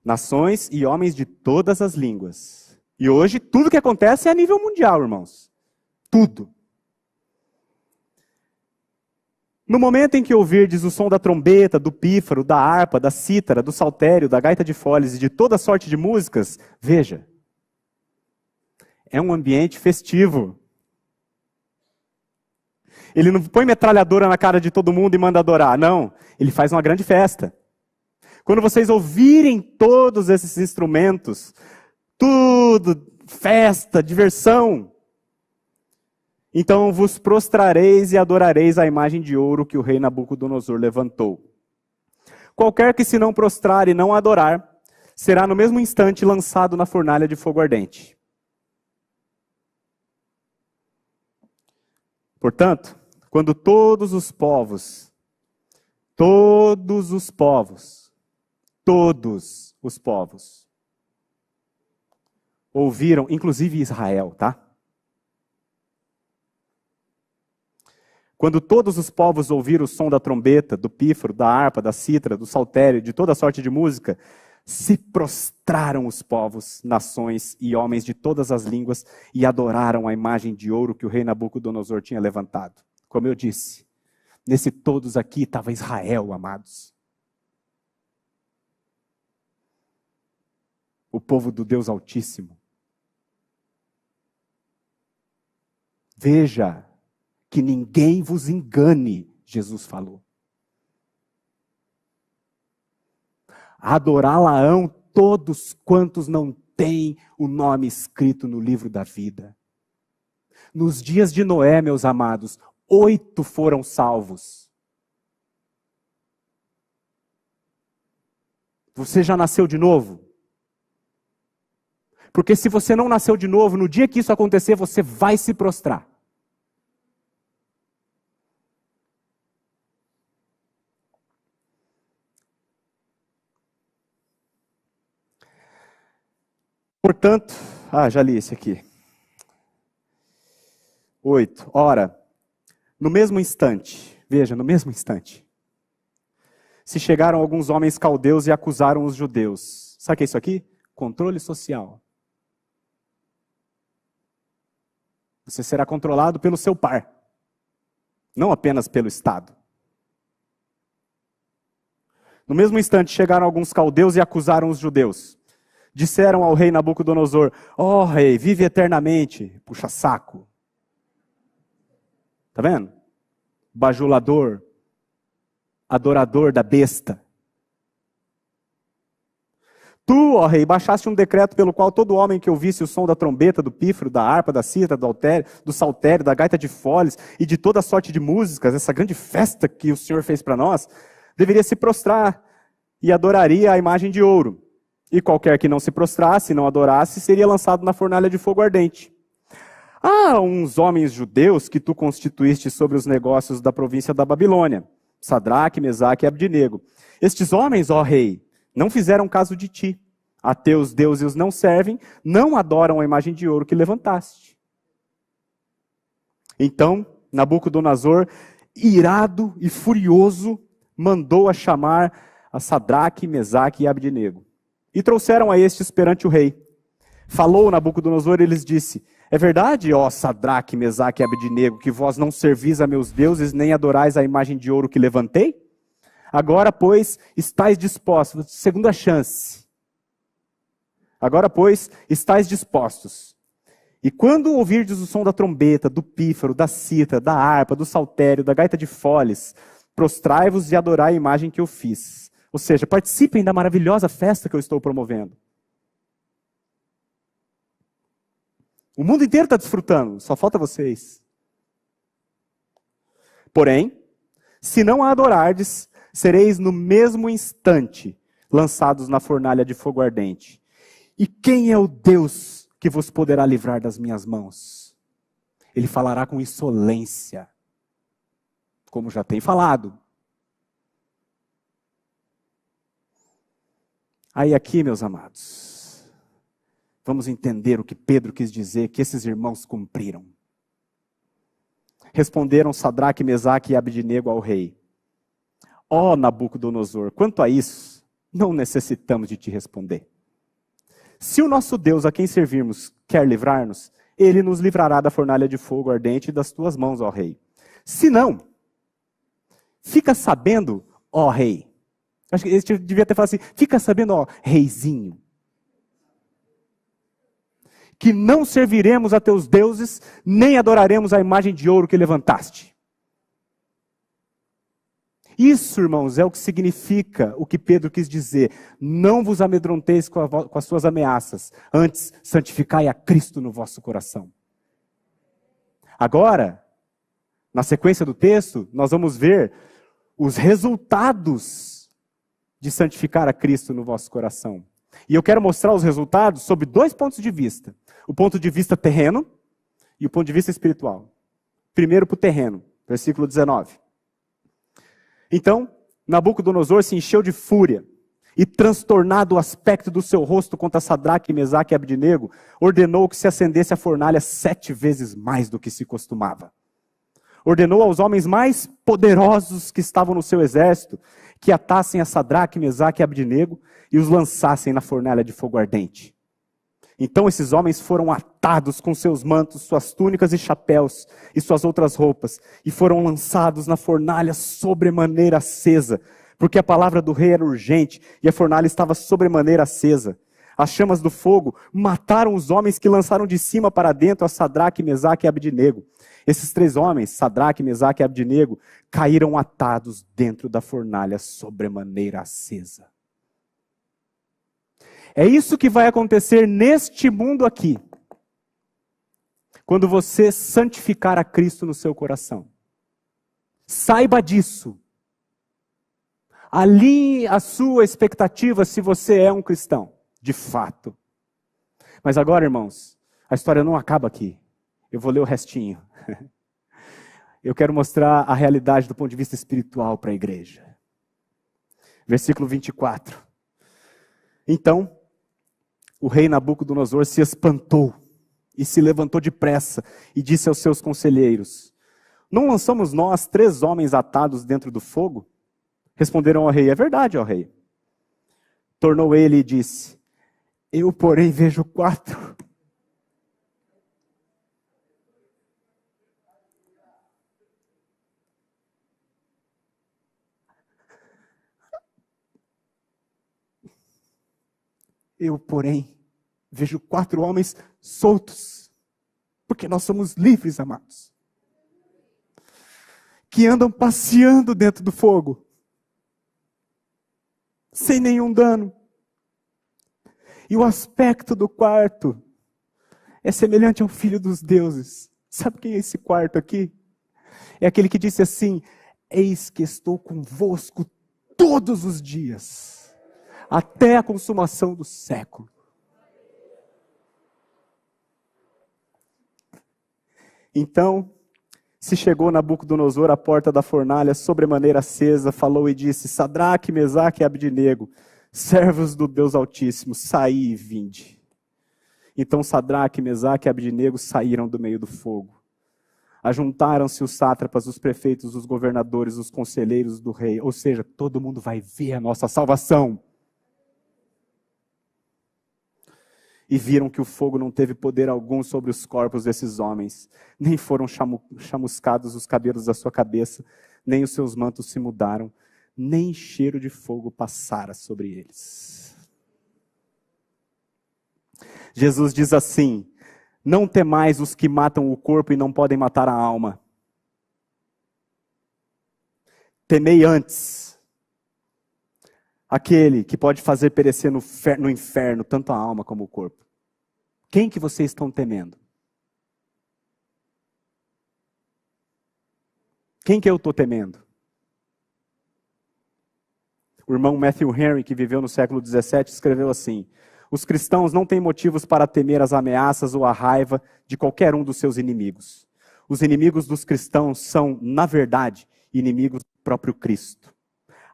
S1: nações e homens de todas as línguas. E hoje tudo que acontece é a nível mundial, irmãos. Tudo. No momento em que ouvirdes o som da trombeta, do pífaro, da harpa, da cítara, do saltério, da gaita de foles e de toda sorte de músicas, veja, é um ambiente festivo. Ele não põe metralhadora na cara de todo mundo e manda adorar, não. Ele faz uma grande festa. Quando vocês ouvirem todos esses instrumentos, tudo, festa, diversão, então vos prostrareis e adorareis a imagem de ouro que o rei Nabucodonosor levantou. Qualquer que se não prostrar e não adorar, será no mesmo instante lançado na fornalha de fogo ardente. Portanto, quando todos os povos ouviram, inclusive Israel, tá? Quando todos os povos ouviram o som da trombeta, do pífaro, da harpa, da cítara, do saltério, de toda sorte de música, se prostraram os povos, nações e homens de todas as línguas e adoraram a imagem de ouro que o rei Nabucodonosor tinha levantado. Como eu disse, nesse todos aqui estava Israel, amados. O povo do Deus Altíssimo. Veja que ninguém vos engane, Jesus falou. Adorá-la-ão todos quantos não têm o nome escrito no livro da vida. Nos dias de Noé, meus amados, 8 foram salvos. Você já nasceu de novo? Porque se você não nasceu de novo, no dia que isso acontecer, você vai se prostrar. Portanto, já li esse aqui. 8. Ora, no mesmo instante, veja, no mesmo instante, se chegaram alguns homens caldeus e acusaram os judeus. Sabe o que é isso aqui? Controle social. Você será controlado pelo seu par, não apenas pelo Estado. No mesmo instante, chegaram alguns caldeus e acusaram os judeus. Disseram ao rei Nabucodonosor: ó rei, vive eternamente. Puxa saco. Tá vendo? Bajulador, adorador da besta. Tu, ó rei, baixaste um decreto pelo qual todo homem que ouvisse o som da trombeta, do pífaro, da harpa, da cítara, do saltério, da gaita de foles e de toda sorte de músicas, essa grande festa que o Senhor fez para nós, deveria se prostrar e adoraria a imagem de ouro. E qualquer que não se prostrasse, não adorasse, seria lançado na fornalha de fogo ardente. Há uns homens judeus que tu constituíste sobre os negócios da província da Babilônia, Sadraque, Mesaque e Abdinego. Estes homens, ó rei, não fizeram caso de ti. A teus deuses os não servem, não adoram a imagem de ouro que levantaste. Então, Nabucodonosor, irado e furioso, mandou a chamar a Sadraque, Mesaque e Abdinego. E trouxeram a estes perante o rei. Falou Nabucodonosor e lhes disse: é verdade, ó Sadraque, Mesaque e Abdinego, que vós não servis a meus deuses, nem adorais a imagem de ouro que levantei? Agora, pois, estáis dispostos, segunda chance. Agora, pois, estáis dispostos. E quando ouvirdes o som da trombeta, do pífaro, da cítara, da harpa, do saltério, da gaita de foles, prostrai-vos e adorai a imagem que eu fiz. Ou seja, participem da maravilhosa festa que eu estou promovendo. O mundo inteiro está desfrutando, só falta vocês. Porém, se não a adorardes, sereis no mesmo instante lançados na fornalha de fogo ardente. E quem é o Deus que vos poderá livrar das minhas mãos? Ele falará com insolência, como já tem falado. Aí aqui, meus amados, vamos entender o que Pedro quis dizer, que esses irmãos cumpriram. Responderam Sadraque, Mesaque e Abdinego ao rei: ó Nabucodonosor, quanto a isso, não necessitamos de te responder. Se o nosso Deus a quem servirmos quer livrar-nos, ele nos livrará da fornalha de fogo ardente das tuas mãos, ó rei. Se não, fica sabendo, ó rei. Acho que ele devia ter falado assim: fica sabendo, ó, reizinho, que não serviremos a teus deuses, nem adoraremos a imagem de ouro que levantaste. Isso, irmãos, é o que significa o que Pedro quis dizer. Não vos amedronteis com as suas ameaças, antes santificai a Cristo no vosso coração. Agora, na sequência do texto, nós vamos ver os resultados de santificar a Cristo no vosso coração. E eu quero mostrar os resultados sob 2 pontos de vista. O ponto de vista terreno e o ponto de vista espiritual. Primeiro para o terreno, versículo 19. Então, Nabucodonosor se encheu de fúria e, transtornado o aspecto do seu rosto contra Sadraque, Mesaque e Abdinego, ordenou que se acendesse a fornalha 7 vezes mais do que se costumava. Ordenou aos homens mais poderosos que estavam no seu exército que atassem a Sadraque, Mesaque e Abdinego e os lançassem na fornalha de fogo ardente. Então esses homens foram atados com seus mantos, suas túnicas e chapéus e suas outras roupas, e foram lançados na fornalha sobremaneira acesa, porque a palavra do rei era urgente e a fornalha estava sobremaneira acesa. As chamas do fogo mataram os homens que lançaram de cima para dentro a Sadraque, Mesaque e Abdinego. Esses 3 homens, Sadraque, Mesaque e Abdinego, caíram atados dentro da fornalha sobremaneira acesa. É isso que vai acontecer neste mundo aqui, quando você santificar a Cristo no seu coração. Saiba disso. Alinhe a sua expectativa se você é um cristão, de fato. Mas agora, irmãos, a história não acaba aqui. Eu vou ler o restinho. Eu quero mostrar a realidade do ponto de vista espiritual para a igreja. Versículo 24. Então, o rei Nabucodonosor se espantou e se levantou depressa e disse aos seus conselheiros: não lançamos nós 3 homens atados dentro do fogo? Responderam ao rei: é verdade, ó rei. Tornou ele e disse: eu, porém, vejo 4. Eu, porém, vejo 4 homens soltos, porque nós somos livres, amados, que andam passeando dentro do fogo, sem nenhum dano. E o aspecto do quarto é semelhante ao Filho dos Deuses. Sabe quem é esse quarto aqui? É aquele que disse assim: eis que estou convosco todos os dias, até a consumação do século. Então, se chegou Nabucodonosor à porta da fornalha, sobremaneira acesa, falou e disse: Sadraque, Mesaque e Abdinego, servos do Deus Altíssimo, saí e vinde. Então Sadraque, Mesaque e Abdinego saíram do meio do fogo. Ajuntaram-se os sátrapas, os prefeitos, os governadores, os conselheiros do rei. Ou seja, todo mundo vai ver a nossa salvação. E viram que o fogo não teve poder algum sobre os corpos desses homens, nem foram chamuscados os cabelos da sua cabeça, nem os seus mantos se mudaram, nem cheiro de fogo passara sobre eles. Jesus diz assim: não temais os que matam o corpo e não podem matar a alma. Temei antes aquele que pode fazer perecer no inferno tanto a alma como o corpo. Quem que vocês estão temendo? Quem que eu estou temendo? O irmão Matthew Henry, que viveu no século XVII, escreveu assim: os cristãos não têm motivos para temer as ameaças ou a raiva de qualquer um dos seus inimigos. Os inimigos dos cristãos são, na verdade, inimigos do próprio Cristo.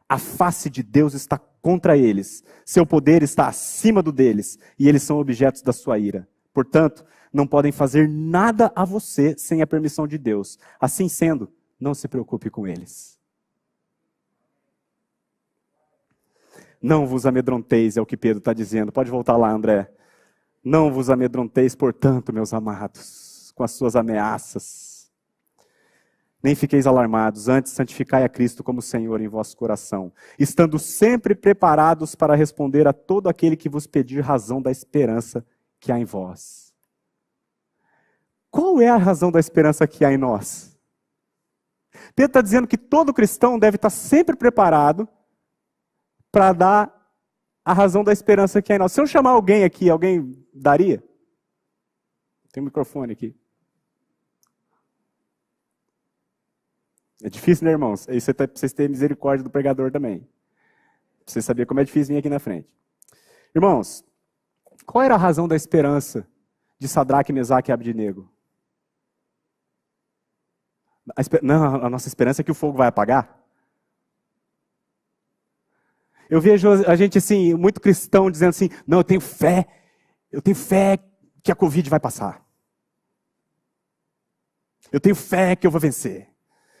S1: A face de Deus está contra eles, seu poder está acima do deles, e eles são objetos da sua ira. Portanto, não podem fazer nada a você sem a permissão de Deus. Assim sendo, não se preocupe com eles. Não vos amedronteis, é o que Pedro está dizendo. Pode voltar lá, André. Não vos amedronteis, portanto, meus amados, com as suas ameaças. Nem fiqueis alarmados, antes santificai a Cristo como Senhor em vosso coração, estando sempre preparados para responder a todo aquele que vos pedir razão da esperança que há em vós. Qual é a razão da esperança que há em nós? Pedro está dizendo que todo cristão deve estar sempre preparado para dar a razão da esperança que há em nós. Se eu chamar alguém aqui, alguém daria? Tem um microfone aqui. É difícil, né, irmãos? Aí você precisa ter misericórdia do pregador também. Pra você saber como é difícil vir aqui na frente. Irmãos, qual era a razão da esperança de Sadraque, Mesaque e Abdinego? Não, a nossa esperança é que o fogo vai apagar. Eu vejo a gente assim, muito cristão, dizendo assim: não, eu tenho fé que a Covid vai passar. Eu tenho fé que eu vou vencer.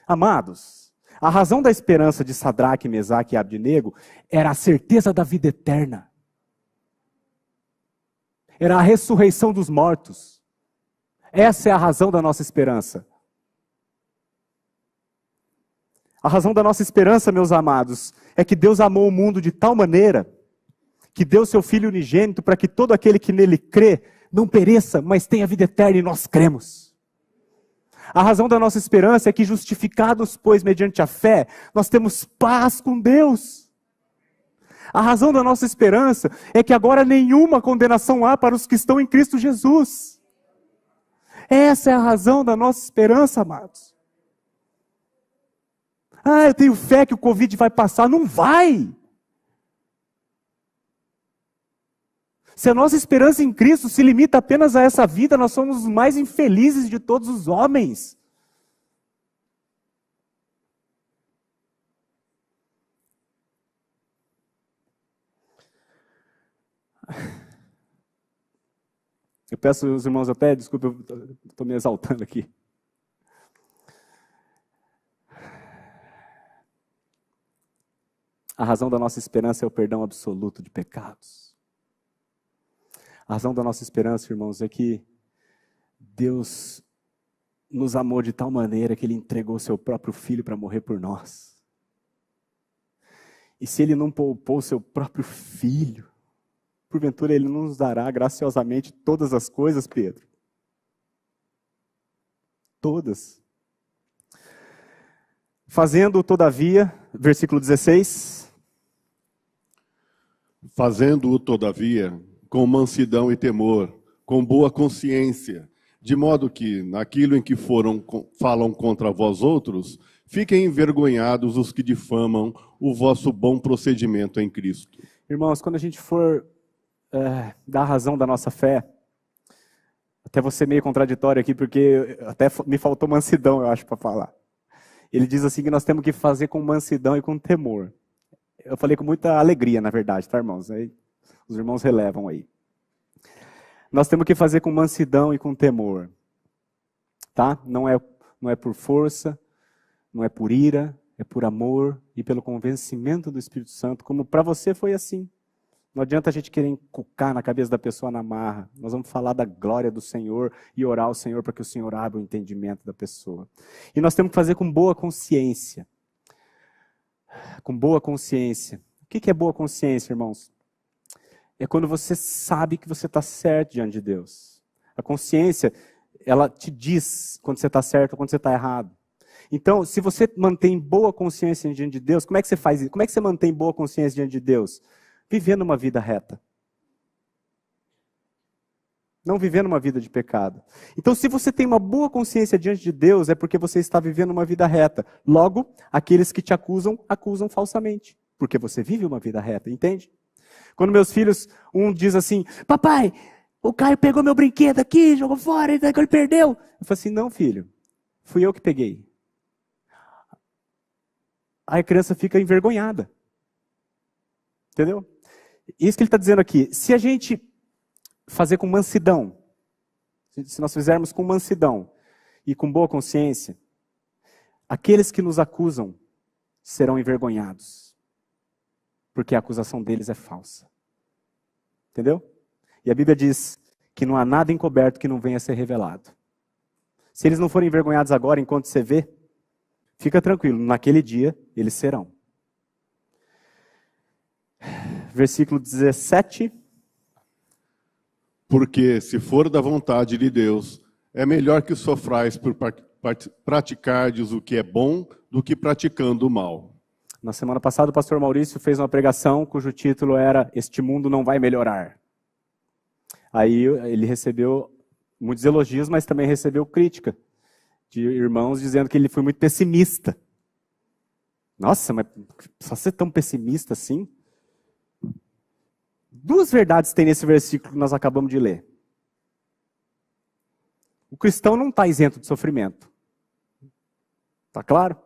S1: Amados, a razão da esperança de Sadraque, Mesaque e Abdinego era a certeza da vida eterna. Era a ressurreição dos mortos. Essa é a razão da nossa esperança. A razão da nossa esperança, meus amados, é que Deus amou o mundo de tal maneira que deu seu Filho unigênito para que todo aquele que nele crê não pereça, mas tenha vida eterna, e nós cremos. A razão da nossa esperança é que, justificados, pois, mediante a fé, nós temos paz com Deus. A razão da nossa esperança é que agora nenhuma condenação há para os que estão em Cristo Jesus. Essa é a razão da nossa esperança, amados. Ah, eu tenho fé que o Covid vai passar. Não vai! Se a nossa esperança em Cristo se limita apenas a essa vida, nós somos os mais infelizes de todos os homens. Eu peço aos irmãos até, desculpa, eu estou me exaltando aqui. A razão da nossa esperança é o perdão absoluto de pecados. A razão da nossa esperança, irmãos, é que Deus nos amou de tal maneira que Ele entregou o seu próprio Filho para morrer por nós. E se Ele não poupou o seu próprio Filho, porventura Ele não nos dará graciosamente todas as coisas, Pedro? Todas. Fazendo, todavia, versículo 16.
S2: Fazendo-o, todavia, com mansidão e temor, com boa consciência, de modo que, naquilo em que falam contra vós outros, fiquem envergonhados os que difamam o vosso bom procedimento em Cristo.
S1: Irmãos, quando a gente for dar razão da nossa fé, até vou ser meio contraditório aqui, porque até me faltou mansidão, eu acho, para falar. Ele diz assim que nós temos que fazer com mansidão e com temor. Eu falei com muita alegria, na verdade, tá, irmãos? Aí, os irmãos relevam aí. Nós temos que fazer com mansidão e com temor. Tá? Não é por força, não é por ira, é por amor e pelo convencimento do Espírito Santo, como para você foi assim. Não adianta a gente querer encucar na cabeça da pessoa na marra. Nós vamos falar da glória do Senhor e orar ao Senhor para que o Senhor abra o entendimento da pessoa. E nós temos que fazer com boa consciência. Com boa consciência. O que é boa consciência, irmãos? É quando você sabe que você está certo diante de Deus. A consciência, ela te diz quando você está certo ou quando você está errado. Então, se você mantém boa consciência diante de Deus, como é que você faz isso? Como é que você mantém boa consciência diante de Deus? Vivendo uma vida reta. Não vivendo uma vida de pecado. Então, se você tem uma boa consciência diante de Deus, é porque você está vivendo uma vida reta. Logo, aqueles que te acusam, acusam falsamente. Porque você vive uma vida reta, entende? Quando meus filhos, um diz assim, papai, o Caio pegou meu brinquedo aqui, jogou fora, ele perdeu. Eu falo assim, não, filho, fui eu que peguei. Aí a criança fica envergonhada. Entendeu? Isso que ele está dizendo aqui. Se a gente fazer com mansidão, se nós fizermos com mansidão e com boa consciência, aqueles que nos acusam serão envergonhados. Porque a acusação deles é falsa. Entendeu? E a Bíblia diz que não há nada encoberto que não venha a ser revelado. Se eles não forem envergonhados agora, enquanto você vê, fica tranquilo, naquele dia eles serão. Versículo 17.
S2: Porque, se for da vontade de Deus, é melhor que sofrais por praticardes o que é bom do que praticando o mal.
S1: Na semana passada, o pastor Maurício fez uma pregação cujo título era Este Mundo Não Vai Melhorar. Aí ele recebeu muitos elogios, mas também recebeu crítica de irmãos dizendo que ele foi muito pessimista. Nossa, mas só ser tão pessimista assim? Duas verdades tem nesse versículo que nós acabamos de ler. O cristão não está isento de sofrimento. Está claro?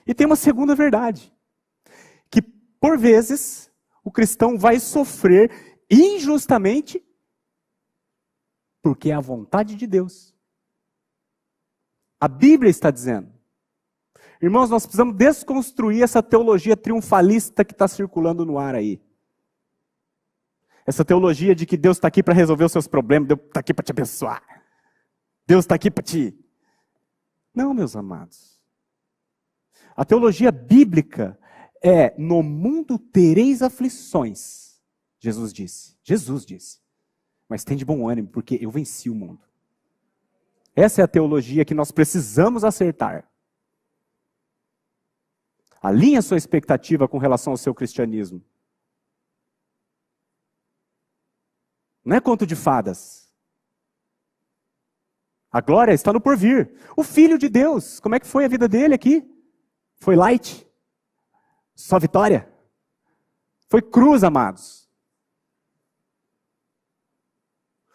S1: E tem uma segunda verdade. Que, por vezes, o cristão vai sofrer injustamente porque é a vontade de Deus. A Bíblia está dizendo. Irmãos, nós precisamos desconstruir essa teologia triunfalista que está circulando no ar aí. Essa teologia de que Deus está aqui para resolver os seus problemas, Deus está aqui para te abençoar. Deus está aqui para te... Não, meus amados. A teologia bíblica é, no mundo tereis aflições. Jesus disse. Jesus disse. Mas tem de bom ânimo, porque eu venci o mundo. Essa é a teologia que nós precisamos acertar. Alinhe a sua expectativa com relação ao seu cristianismo. Não é conto de fadas. A glória está no porvir. O Filho de Deus, como é que foi a vida dele aqui? Foi light? Só vitória? Foi cruz, amados.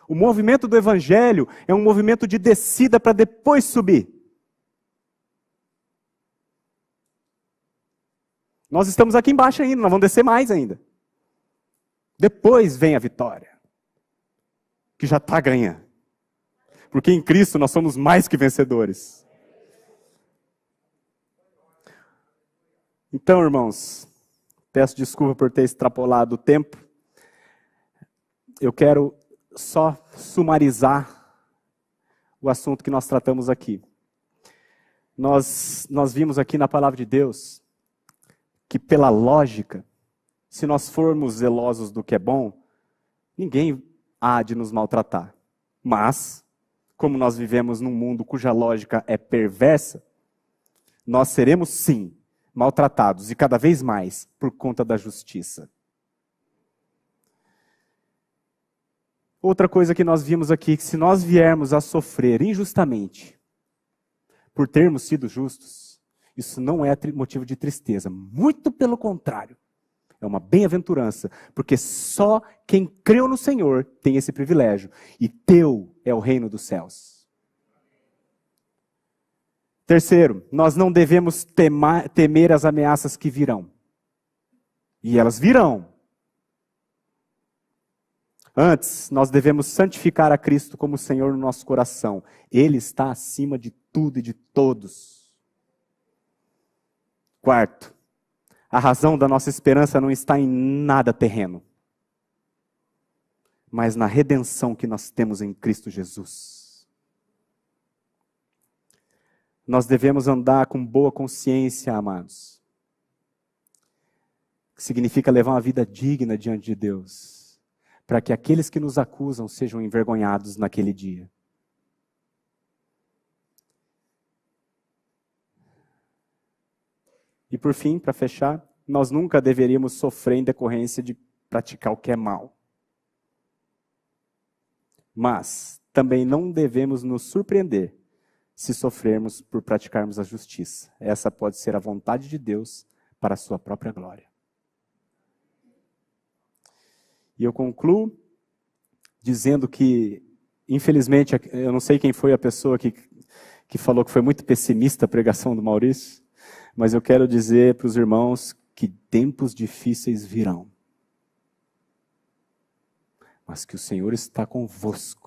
S1: O movimento do Evangelho é um movimento de descida para depois subir. Nós estamos aqui embaixo ainda, nós vamos descer mais ainda. Depois vem a vitória, que já está ganha. Porque em Cristo nós somos mais que vencedores. Então, irmãos, peço desculpa por ter extrapolado o tempo. Eu quero só sumarizar o assunto que nós tratamos aqui. Nós vimos aqui na palavra de Deus que, pela lógica, se nós formos zelosos do que é bom, ninguém há de nos maltratar. Mas, como nós vivemos num mundo cuja lógica é perversa, nós seremos sim maltratados, e cada vez mais, por conta da justiça. Outra coisa que nós vimos aqui, que se nós viermos a sofrer injustamente, por termos sido justos, isso não é motivo de tristeza, muito pelo contrário. É uma bem-aventurança, porque só quem creu no Senhor tem esse privilégio, e teu é o reino dos céus. Terceiro, nós não devemos temer as ameaças que virão. E elas virão. Antes, nós devemos santificar a Cristo como Senhor no nosso coração. Ele está acima de tudo e de todos. Quarto, a razão da nossa esperança não está em nada terreno, mas na redenção que nós temos em Cristo Jesus. Nós devemos andar com boa consciência, amados. Que significa levar uma vida digna diante de Deus, para que aqueles que nos acusam sejam envergonhados naquele dia. E por fim, para fechar, nós nunca deveríamos sofrer em decorrência de praticar o que é mal. Mas também não devemos nos surpreender se sofrermos por praticarmos a justiça. Essa pode ser a vontade de Deus para a sua própria glória. E eu concluo dizendo que, infelizmente, eu não sei quem foi a pessoa que falou que foi muito pessimista a pregação do Maurício, mas eu quero dizer para os irmãos que tempos difíceis virão. Mas que o Senhor está convosco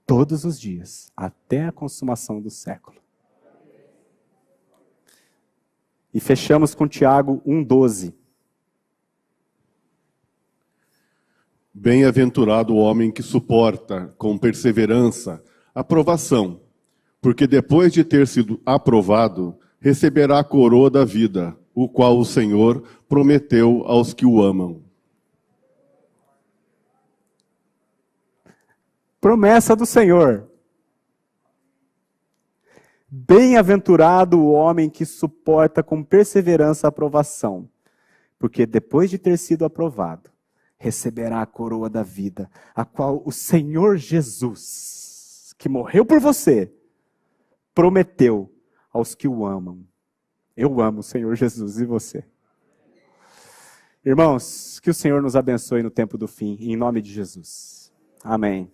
S1: todos os dias, até a consumação do século. E fechamos com Tiago 1,12.
S2: Bem-aventurado o homem que suporta com perseverança a provação, porque depois de ter sido aprovado, receberá a coroa da vida, o qual o Senhor prometeu aos que o amam.
S1: Promessa do Senhor. Bem-aventurado o homem que suporta com perseverança a aprovação, porque depois de ter sido aprovado, receberá a coroa da vida, a qual o Senhor Jesus, que morreu por você, prometeu aos que o amam. Eu amo o Senhor Jesus, e você? Irmãos, que o Senhor nos abençoe no tempo do fim, em nome de Jesus. Amém.